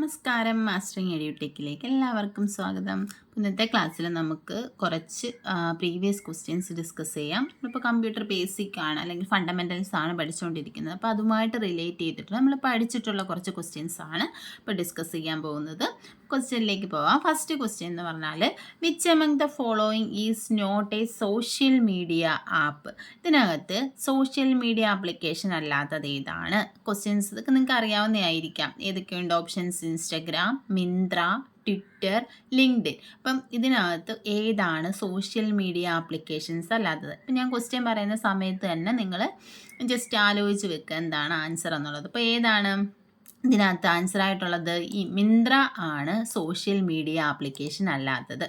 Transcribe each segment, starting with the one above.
നമസ്കാരം, മാസ്റ്ററിങ് എഡ്യൂടെക്കിലേക്ക് എല്ലാവർക്കും സ്വാഗതം. ഇന്നത്തെ ക്ലാസ്സിൽ നമുക്ക് കുറച്ച് പ്രീവിയസ് ക്വസ്റ്റ്യൻസ് ഡിസ്കസ് ചെയ്യാം. ഇപ്പോൾ കമ്പ്യൂട്ടർ ബേസിക് ആണ് അല്ലെങ്കിൽ ഫണ്ടമെൻ്റൽസ് ആണ് പഠിച്ചുകൊണ്ടിരിക്കുന്നത്. അപ്പോൾ അതുമായിട്ട് റിലേറ്റ് ചെയ്തിട്ട് നമ്മൾ പഠിച്ചിട്ടുള്ള കുറച്ച് ക്വസ്റ്റ്യൻസ് ആണ് ഇപ്പോൾ ഡിസ്കസ് ചെയ്യാൻ പോകുന്നത്. ക്വസ്റ്റ്യനിലേക്ക് പോവാം. ഫസ്റ്റ് ക്വസ്റ്റ്യൻ എന്ന് പറഞ്ഞാൽ which among the following is not a social media app. ഇതിനകത്ത് സോഷ്യൽ മീഡിയ ആപ്ലിക്കേഷൻ അല്ലാത്തത് ഏതാണ്? ക്വസ്റ്റ്യൻസ് ഇതൊക്കെ നിങ്ങൾക്ക് അറിയാവുന്നതായിരിക്കാം. ഏതൊക്കെയുണ്ട് options? Instagram, Myntra, Twitter, LinkedIn. അപ്പം ഇതിനകത്ത് ഏതാണ് സോഷ്യൽ മീഡിയ ആപ്ലിക്കേഷൻസ് അല്ലാത്തത്? ഇപ്പം ഞാൻ ക്വസ്റ്റ്യൻ പറയുന്ന സമയത്ത് തന്നെ നിങ്ങൾ ജസ്റ്റ് ആലോചിച്ച് വെക്കുക എന്താണ് ആൻസർ എന്നുള്ളത്. അപ്പോൾ ഏതാണ് ഇതിനകത്ത് ആൻസർ ആയിട്ടുള്ളത്? ഈ മിന്ത്ര ആണ് സോഷ്യൽ മീഡിയ ആപ്ലിക്കേഷൻ അല്ലാത്തത്.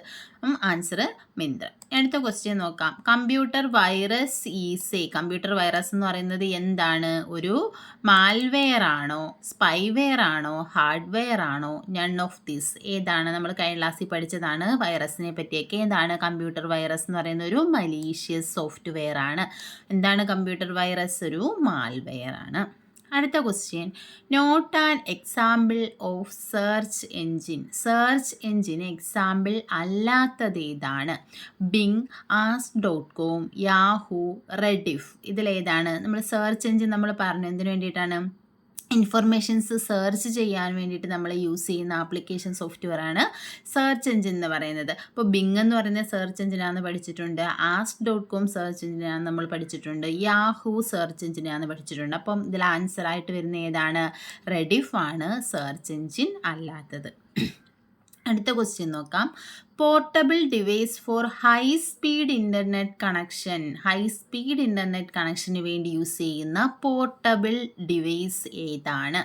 ആൻസർ മിന്ത്ര. അടുത്ത ക്വസ്റ്റ്യൻ നോക്കാം. Computer virus is computer virus എന്ന് പറയുന്നത് എന്താണ്? ഒരു മാൽവെയർ ആണോ, സ്പൈവെയർ ആണോ, ഹാർഡ്വെയർ ആണോ? None of these. ഏതാണ്? നമ്മൾ കഴിഞ്ഞ ക്ലാസ്സിൽ പഠിച്ചതാണ് വൈറസിനെ പറ്റിയൊക്കെ. ഏതാണ് കമ്പ്യൂട്ടർ വൈറസ് എന്ന് പറയുന്ന? ഒരു മലീഷ്യസ് സോഫ്റ്റ്വെയർ ആണ്. എന്താണ് കമ്പ്യൂട്ടർ വൈറസ്? ഒരു മാൽവെയർ ആണ്. അടുത്ത question, not an example of search engine. Search എൻജിന് എക്സാമ്പിൾ അല്ലാത്തത് ഏതാണ്? Bing, Ask dot com, Yahoo, Rediff. ഇതിലേതാണ്? നമ്മൾ സെർച്ച് എൻജിൻ നമ്മൾ പറഞ്ഞു എന്തിനു വേണ്ടിയിട്ടാണ്? ഇൻഫർമേഷൻസ് സെർച്ച് ചെയ്യാൻ വേണ്ടിയിട്ട് നമ്മൾ യൂസ് ചെയ്യുന്ന ആപ്ലിക്കേഷൻ സോഫ്റ്റ്വെയർ ആണ് സെർച്ച് എഞ്ചിൻ എന്ന് പറയുന്നത്. അപ്പോൾ ബിങ് എന്ന് പറയുന്ന സെർച്ച് എഞ്ചിനാണെന്ന് പഠിച്ചിട്ടുണ്ട്, ആസ്ക്.com സെർച്ച് എഞ്ചിനാണെന്ന് നമ്മൾ പഠിച്ചിട്ടുണ്ട്, യാഹൂ സെർച്ച് എഞ്ചിനാണെന്ന് പഠിച്ചിട്ടുണ്ട്. അപ്പം ഇതിൽ ആൻസർ ആയിട്ട് വരുന്ന ഏതാണ്? റെഡിഫ് ആണ് സെർച്ച് എഞ്ചിൻ അല്ലാത്തത്. അടുത്ത ക്വസ്റ്റ്യൻ നോക്കാം. Portable device for high speed internet connection. High speed internet കണക്ഷന് വേണ്ടി യൂസ് ചെയ്യുന്ന പോർട്ടബിൾ ഡിവൈസ് ഏതാണ്?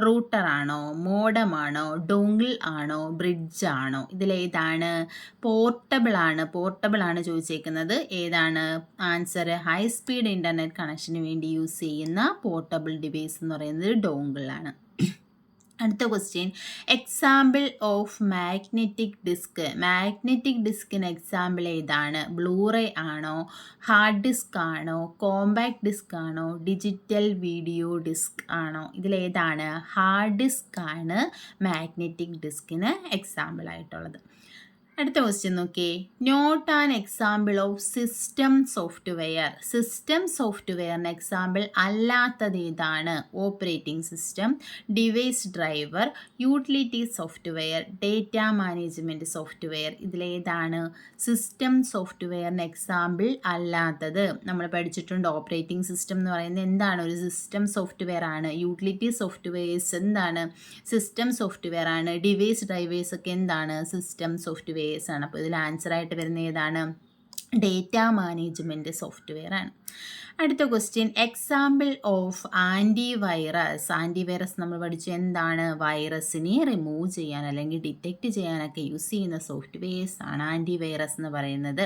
റൂട്ടർ ആണോ, മോഡം ആണോ, ഡോങ്കിൾ ആണോ, ബ്രിഡ്ജ് ആണോ? ഇതിലേതാണ്? പോർട്ടബിൾ ആണ്. പോർട്ടബിൾ ആണ് ചോദിച്ചേക്കുന്നത്. ഏതാണ് ആൻസർ? ഹൈ സ്പീഡ് ഇൻ്റർനെറ്റ് കണക്ഷന് വേണ്ടി യൂസ് ചെയ്യുന്ന പോർട്ടബിൾ ഡിവൈസ് എന്ന് പറയുന്നത് ഡോങ്കിൾ ആണ്. അടുത്ത question, example of magnetic disk. Magnetic ഡിസ്കിന് എക്സാമ്പിൾ ഏതാണ്? ബ്ലൂറേ ആണോ, ഹാർഡ് ഡിസ്ക് ആണോ, കോമ്പാക്ട് ഡിസ്ക് ആണോ, ഡിജിറ്റൽ വീഡിയോ ഡിസ്ക് ആണോ? ഇതിലേതാണ്? ഹാർഡ് ഡിസ്ക് ആണ് മാഗ്നറ്റിക് ഡിസ്കിന് എക്സാമ്പിൾ ആയിട്ടുള്ളത്. അടുത്ത ക്വസ്റ്റ്യൻ നോക്കിയേ. Not an example of system software. System സോഫ്റ്റ്വെയറിന് എക്സാമ്പിൾ അല്ലാത്തത് ഏതാണ്? Operating system, device driver, utility software, data management software. ഇതിലേതാണ് സിസ്റ്റം സോഫ്റ്റ്വെയറിന് എക്സാമ്പിൾ അല്ലാത്തത്? നമ്മൾ പഠിച്ചിട്ടുണ്ട് ഓപ്പറേറ്റിംഗ് സിസ്റ്റം എന്ന് പറയുന്നത് എന്താണ്? ഒരു സിസ്റ്റം സോഫ്റ്റ്വെയർ ആണ്. യൂട്ടിലിറ്റി സോഫ്റ്റ്വെയർസ് എന്താണ്? സിസ്റ്റം സോഫ്റ്റ്വെയർ ആണ്. ഡിവൈസ് ഡ്രൈവേഴ്സ് ഒക്കെ എന്താണ്? സിസ്റ്റം സോഫ്റ്റ്വെയർസ് ആണ്. അപ്പോൾ ഇതിൽ ആൻസർ ആയിട്ട് വരുന്ന ഏതാണ്? ഡേറ്റ മാനേജ്മെൻറ്റ് സോഫ്റ്റ്വെയർ ആണ്. അടുത്ത question, example of antivirus. Antivirus നമ്മൾ പഠിച്ചു എന്താണ്? വൈറസിനെ റിമൂവ് ചെയ്യാൻ അല്ലെങ്കിൽ ഡിറ്റക്റ്റ് ചെയ്യാനൊക്കെ യൂസ് ചെയ്യുന്ന സോഫ്റ്റ്വെയർസ് ആണ് ആൻറ്റിവൈറസ് എന്ന് പറയുന്നത്.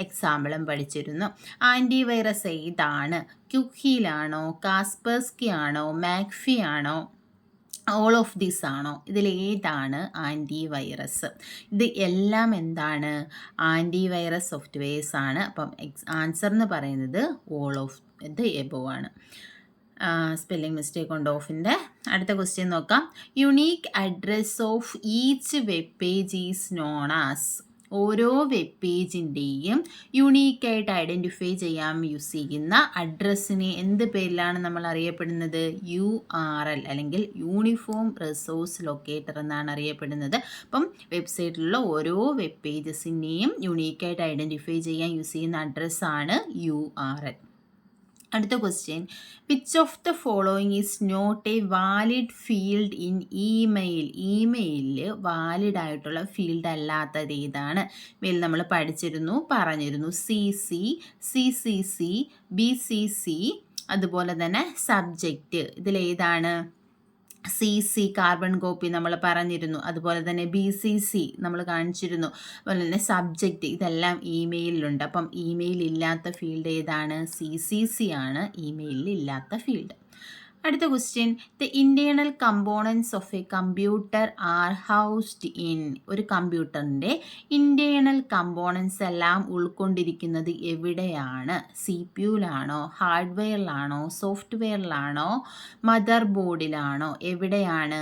എക്സാമ്പിളും പഠിച്ചിരുന്നു. ആൻറ്റിവൈറസ് ഏതാണ്? ക്യുക്കിലാണോ, കാസ്പെർസ്കി ആണോ, മാക്ഫി ആണോ, ഓൾ ഓഫ് ദിസ് ആണോ? ഇതിലേതാണ് ആൻറ്റിവൈറസ്? ഇത് എല്ലാം എന്താണ്? ആൻറ്റിവൈറസ് സോഫ്റ്റ്വെയർസ് ആണ്. അപ്പം ആൻസർ എന്ന് പറയുന്നത് ഓൾ ഓഫ് ദ എബോവ് ആണ്. സ്പെല്ലിംഗ് മിസ്റ്റേക്ക് ഉണ്ട് ഓഫിൻ്റെ. അടുത്ത ക്വസ്റ്റ്യൻ നോക്കാം. Unique address of each web page is known as. ഓരോ വെബ് പേജിൻ്റെയും യുണീക്കായിട്ട് ഐഡൻറ്റിഫൈ ചെയ്യാൻ യൂസ് ചെയ്യുന്ന അഡ്രസ്സിനെ എന്ത് പേരിലാണ് നമ്മൾ അറിയപ്പെടുന്നത്? URL അല്ലെങ്കിൽ യൂണിഫോം റിസോഴ്സ് ലൊക്കേറ്റർ എന്നാണ് അറിയപ്പെടുന്നത്. അപ്പം വെബ്സൈറ്റിലുള്ള ഓരോ വെബ് പേജസിനെയും യുണീക്കായിട്ട് ഐഡൻറ്റിഫൈ ചെയ്യാൻ യൂസ് ചെയ്യുന്ന അഡ്രസ്സാണ് URL. അടുത്ത question, which of the following is not a valid field in email. ഇമെയിലിൽ വാലിഡ് ആയിട്ടുള്ള ഫീൽഡ് അല്ലാത്തത് ഏതാണ്? മെയിൽ നമ്മൾ പറഞ്ഞിരുന്നു CC, CCC, BCC, അതുപോലെ തന്നെ സബ്ജക്റ്റ്. ഇതിലേതാണ്? CC കാർബൺ കോപ്പി നമ്മൾ പറഞ്ഞിരുന്നു. അതുപോലെ തന്നെ BCC നമ്മൾ കാണിച്ചിരുന്നു. അതുപോലെ തന്നെ സബ്ജക്റ്റ്. ഇതെല്ലാം ഇമെയിലിലുണ്ട്. അപ്പം ഇമെയിൽ ഇല്ലാത്ത ഫീൽഡ് ഏതാണ്? CCC ആണ് ഇമെയിലിൽ ഇല്ലാത്ത ഫീൽഡ്. അടുത്ത question, the internal components of a computer are housed in. ഒരു കമ്പ്യൂട്ടറിൻ്റെ ഇൻറ്റേർണൽ കമ്പോണൻസ് എല്ലാം ഉൾക്കൊണ്ടിരിക്കുന്നത് എവിടെയാണ്? CPU-ലാണോ, ഹാർഡ്വെയറിലാണോ, സോഫ്റ്റ്വെയറിലാണോ, മദർ ബോർഡിലാണോ? എവിടെയാണ്?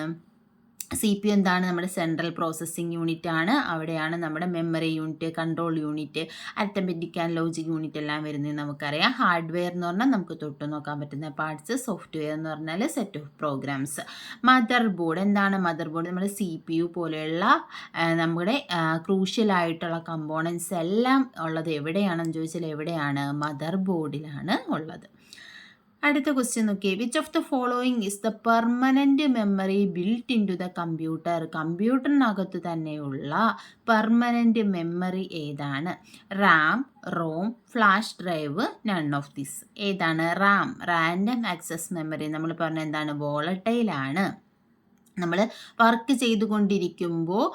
CPU എന്താണ്? നമ്മുടെ സെൻട്രൽ പ്രോസസ്സിംഗ് യൂണിറ്റ് ആണ്. അവിടെയാണ് നമ്മുടെ memory unit, control unit, arithmetic and logic unit എല്ലാം വരുന്നത് നമുക്കറിയാം. ഹാർഡ്വെയർ എന്ന് പറഞ്ഞാൽ നമുക്ക് തൊട്ട് നോക്കാൻ പറ്റുന്ന പാർട്സ്, സോഫ്റ്റ്വെയർ എന്ന് പറഞ്ഞാൽ set of programs. Motherboard എന്താണ്? മദർ ബോർഡ് നമ്മുടെ CPU പോലെയുള്ള നമ്മുടെ ക്രൂഷ്യൽ ആയിട്ടുള്ള കമ്പോണൻസ് എല്ലാം ഉള്ളത് എവിടെയാണെന്ന് ചോദിച്ചാൽ എവിടെയാണ്? മദർ ബോർഡിലാണ് ഉള്ളത്. അടുത്ത ക്വസ്റ്റ്യൻ നോക്കിയേ. Which of the following is the permanent memory built in to the computer? കമ്പ്യൂട്ടറിനകത്ത് തന്നെയുള്ള പെർമനൻറ്റ് മെമ്മറി ഏതാണ്? RAM, ROM, flash drive, none of these. ഏതാണ്? RAM, random access memory. നമ്മൾ പറഞ്ഞ എന്താണ്? വോളട്ടൈലാണ്. നമ്മൾ വർക്ക് ചെയ്തുകൊണ്ടിരിക്കുമ്പോൾ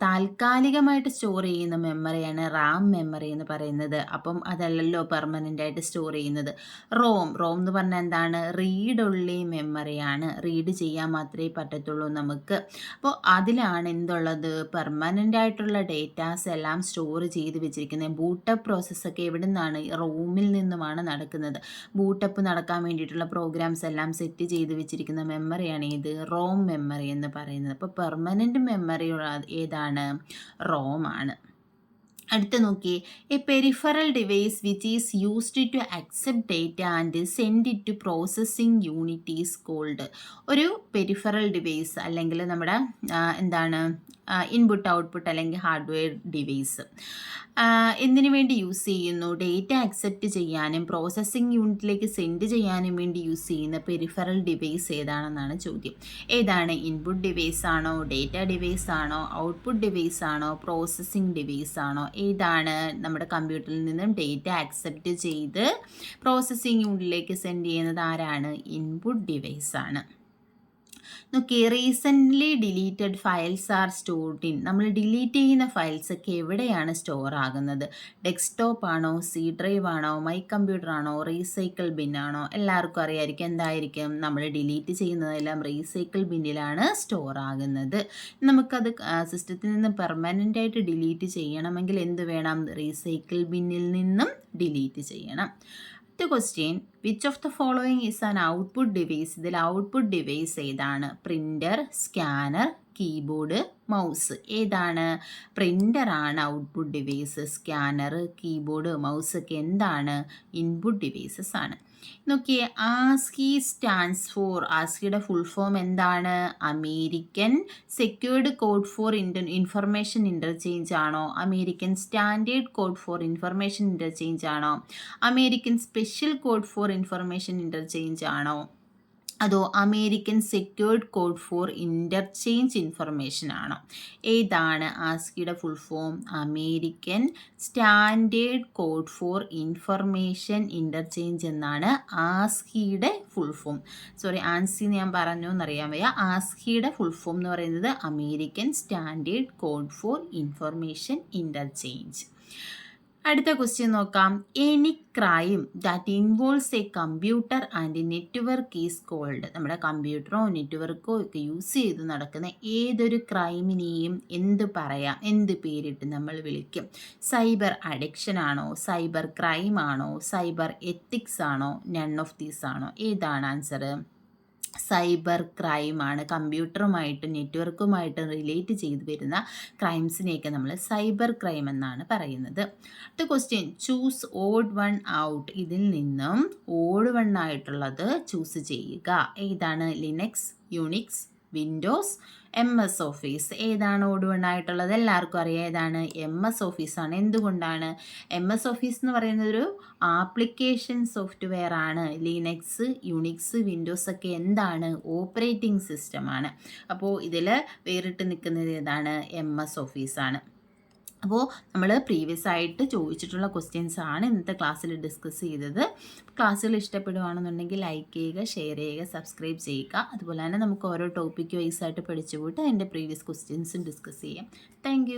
താൽക്കാലികമായിട്ട് സ്റ്റോർ ചെയ്യുന്ന മെമ്മറിയാണ് റാം മെമ്മറി എന്ന് പറയുന്നത്. അപ്പം അതല്ലല്ലോ പെർമനൻ്റ് ആയിട്ട് സ്റ്റോർ ചെയ്യുന്നത്. റോം എന്ന് പറഞ്ഞാൽ എന്താണ്? റീഡ് ഉള്ളി മെമ്മറിയാണ്. റീഡ് ചെയ്യാൻ മാത്രമേ പറ്റത്തുള്ളൂ നമുക്ക്. അപ്പോൾ അതിലാണ് എന്തുള്ളത്? പെർമനൻ്റ് ആയിട്ടുള്ള ഡേറ്റാസ് എല്ലാം സ്റ്റോർ ചെയ്ത് വെച്ചിരിക്കുന്നത്. ബൂട്ടപ്പ് പ്രോസസ്സൊക്കെ എവിടെ നിന്നാണ്? റോമിൽ നിന്നുമാണ് നടക്കുന്നത്. ബൂട്ടപ്പ് നടക്കാൻ വേണ്ടിയിട്ടുള്ള പ്രോഗ്രാംസ് എല്ലാം സെറ്റ് ചെയ്ത് വെച്ചിരിക്കുന്ന മെമ്മറിയാണ് ഇത് റോം മെമ്മറി എന്ന് പറയുന്നത്. അപ്പോൾ പെർമനൻറ്റ് മെമ്മറി ഏതാണ്? റോം ആണ്. അടുത്ത നോക്കി. A peripheral device which is used to accept data and send it to processing unit is called. ഒരു പെരിഫറൽ ഡിവൈസ് അല്ലെങ്കിൽ നമ്മുടെ എന്താണ് ഇൻപുട്ട് ഔട്ട്പുട്ട് അല്ലെങ്കിൽ ഹാർഡ്വെയർ ഡിവൈസ് എന്തിനു വേണ്ടി യൂസ് ചെയ്യുന്നു? ഡേറ്റ അക്സെപ്റ്റ് ചെയ്യാനും പ്രോസസ്സിംഗ് യൂണിറ്റിലേക്ക് സെൻഡ് ചെയ്യാനും വേണ്ടി യൂസ് ചെയ്യുന്ന പെരിഫറൽ ഡിവൈസ് ഏതാണെന്നാണ് ചോദ്യം. ഏതാണ്? ഇൻപുട്ട് ഡിവൈസ് ആണോ? ഡേറ്റ ഡിവൈസ് ആണോ? ഔട്ട്പുട്ട് ഡിവൈസ് ആണോ? പ്രോസസ്സിംഗ് ഡിവൈസ് ആണോ? ഏതാണ്? നമ്മുടെ കമ്പ്യൂട്ടറിൽ നിന്നും ഡേറ്റ അക്സെപ്റ്റ് ചെയ്ത് പ്രോസസ്സിംഗ് യൂണിറ്റിലേക്ക് സെൻഡ് ചെയ്യുന്നത് ആരാണ്? ഇൻപുട്ട് ഡിവൈസ് ആണ്. നോക്കി. Recently deleted files R stored in. നമ്മൾ ഡിലീറ്റ് ചെയ്യുന്ന ഫയൽസ് ഒക്കെ എവിടെയാണ് സ്റ്റോർ ആകുന്നത്? ഡെസ്ക്ടോപ്പ് ആണോ? സി ഡ്രൈവ് ആണോ? മൈ കമ്പ്യൂട്ടർ ആണോ? റീസൈക്കിൾ ബിൻ ആണോ? എല്ലാവർക്കും അറിയാമായിരിക്കും എന്തായിരിക്കും. നമ്മൾ ഡിലീറ്റ് ചെയ്യുന്നതെല്ലാം റീസൈക്കിൾ ബിന്നിലാണ് സ്റ്റോർ ആകുന്നത്. നമുക്കത് സിസ്റ്റത്തിൽ നിന്ന് പെർമനൻ്റ് ആയിട്ട് ഡിലീറ്റ് ചെയ്യണമെങ്കിൽ എന്ത് വേണം? റീസൈക്കിൾ ബിന്നിൽ നിന്നും ഡിലീറ്റ് ചെയ്യണം. The question, which of the following is an output device? ഇതിൽ ഔട്ട്പുട്ട് ഡിവൈസ് ഏതാണ്? Printer, scanner, keyboard, mouse. ഏതാണ്? പ്രിൻ്റർ ആണ് output device. Scanner, keyboard, mouse ഒക്കെ എന്താണ്? ഇൻപുട്ട് ഡിവൈസസ് ആണ്. നോക്കിയേ. ASCII stands for. ആസ്കിയുടെ ഫുൾ ഫോം എന്താണ്? American secured code for information interchange ആണോ? American standard code for information interchange ആണോ? American special code for information interchange ആണോ? അതോ American secured code for interchange information ആണോ? ഏതാണ് ആസ്കിയുടെ full form? American standard code for information interchange എന്നാണ് ആസ്കിയുടെ full form. Ancy ഞാൻ പറഞ്ഞു എന്നറിയാൻ വയ്യ. ആസ്കിയുടെ ഫുൾ ഫോം എന്ന് പറയുന്നത് American standard code for information interchange. അടുത്ത ക്വസ്റ്റ്യൻ നോക്കാം. Any crime that involves a computer and network is called. നമ്മുടെ കമ്പ്യൂട്ടറോ നെറ്റ്വർക്കോ ഒക്കെ യൂസ് ചെയ്ത് നടക്കുന്ന ഏതൊരു ക്രൈമിനെയും എന്ത് പറയാം? എന്ത് പേരിട്ട് നമ്മൾ വിളിക്കും? സൈബർ അഡിക്ഷൻ ആണോ? സൈബർ ക്രൈം ആണോ? സൈബർ എത്തിക്സ് ആണോ? നൺ ഓഫ് ദീസ് ആണോ? ഏതാണ് ആൻസർ? സൈബർ ക്രൈമാണ്. കമ്പ്യൂട്ടറുമായിട്ട് നെറ്റ്വർക്കുമായിട്ട് റിലേറ്റ് ചെയ്ത് വരുന്ന ക്രൈംസിനെയൊക്കെ നമ്മൾ സൈബർ ക്രൈം എന്നാണ് പറയുന്നത്. അടുത്ത question. Choose odd one out. ഇതിൽ നിന്നും ഓഡ് വൺ ആയിട്ടുള്ളത് ചൂസ് ചെയ്യുക. ഏതാണ്? Linux, Unix, Windows, MS office. ഏതാണ് ഓഡ് വൺ ആയിട്ടുള്ളത്? എല്ലാവർക്കും അറിയാം. ഏതാണ്? MS ഓഫീസാണ്. എന്തുകൊണ്ടാണ്? MS ഓഫീസ് എന്ന് പറയുന്നത് ഒരു ആപ്ലിക്കേഷൻ സോഫ്റ്റ്വെയർ ആണ്. ലിനക്സ്, യൂണിക്സ്, വിൻഡോസ് ഒക്കെ എന്താണ്? ഓപ്പറേറ്റിംഗ് സിസ്റ്റമാണ്. അപ്പോൾ ഇതിൽ വേറിട്ട് നിൽക്കുന്നത് ഏതാണ്? MS ഓഫീസാണ്. അപ്പോൾ നമ്മൾ പ്രീവിയസ് ആയിട്ട് ചോദിച്ചിട്ടുള്ള ക്വസ്റ്റ്യൻസ് ആണ് ഇന്നത്തെ ക്ലാസ്സിൽ ഡിസ്കസ് ചെയ്തത്. ക്ലാസ്സുകൾ ഇഷ്ടപ്പെടുകയാണെന്നുണ്ടെങ്കിൽ ലൈക്ക് ചെയ്യുക, ഷെയർ ചെയ്യുക, സബ്സ്ക്രൈബ് ചെയ്യുക. അതുപോലെ തന്നെ നമുക്ക് ഓരോ ടോപ്പിക്ക് വൈസ് ആയിട്ട് പഠിച്ചു പോയിട്ട് അതിൻ്റെ പ്രീവിയസ് ക്വസ്റ്റ്യൻസും ഡിസ്കസ് ചെയ്യാം. താങ്ക്